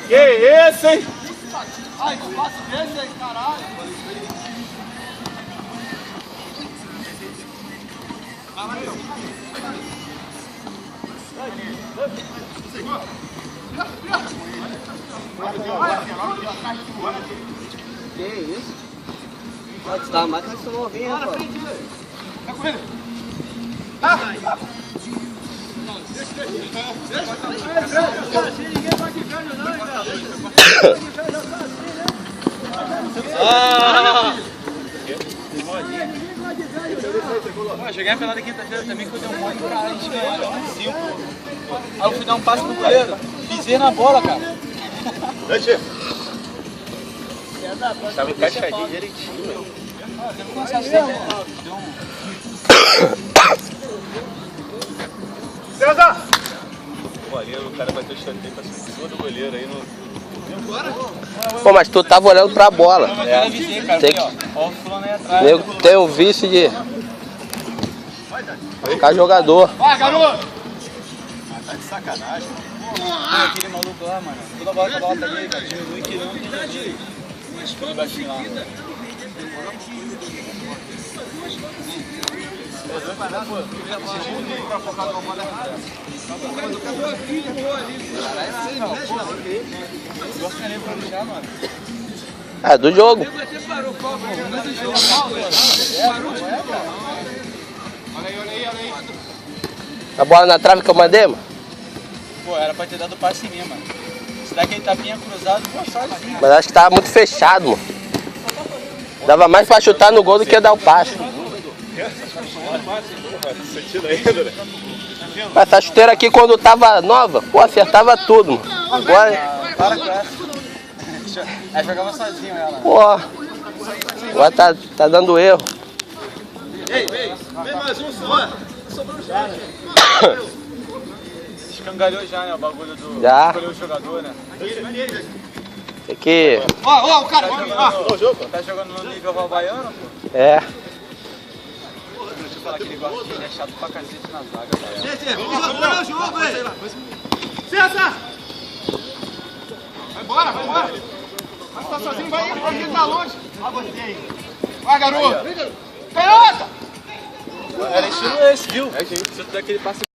Que isso, hein? Ai, não faço desse aí, caralho. Que isso? Pode estar mais que essa novinha, pô. Vai com ele. Eu joguei a pelada quinta-feira também, que eu dei um monte pra a gente ganhar, 5. Aí eu fui dar um passe no goleiro, pisei na bola, cara. Tava encaixadinho direitinho, velho. Eu não consigo saber, deu um... César! O goleiro, o cara bateu o chanteio pra cima do goleiro aí no... Pô, mas tu tava olhando pra bola. Eu não avisei, cara, Tem ó. Ó o fulano aí atrás. Nego tem o vício de ficar jogador. Vai, garoto! Tá de sacanagem. Ah, aquele maluco lá, mano. Toda bola que a bola tá ali, cara. Diminui quilômetro e já diminui. Aquele baixinho lá. É do jogo. A bola na trave que eu mandei, mano. Pô, era pra ter dado o passe em mim, mano. Se dá aquele tapinha cruzado, pô, sozinho. Mas acho que tava muito fechado, mano. Dava mais pra chutar no gol do que dar o passe. Mas essa chuteira aqui quando tava nova, pô, acertava tudo, mano. Agora, Para com essa. Aí jogava sozinho ela. pô, agora tá dando erro. Vem mais um só. Sobrou já. Escangalhou já, né, o bagulho do... Já. Escolheu o jogador, né? Tem que... Ó, o cara. Tá jogando no nível havaiano, pô? É. Deixa eu falar que ele gosta de... Ele é chato pra cacete na zaga, cara. Vamos jogo, velho. César! Vai embora. Mas tá sozinho, vai indo, ele tá longe. Vai, garoto. Pelota! Era estilo esse, viu? Se tu der aquele passe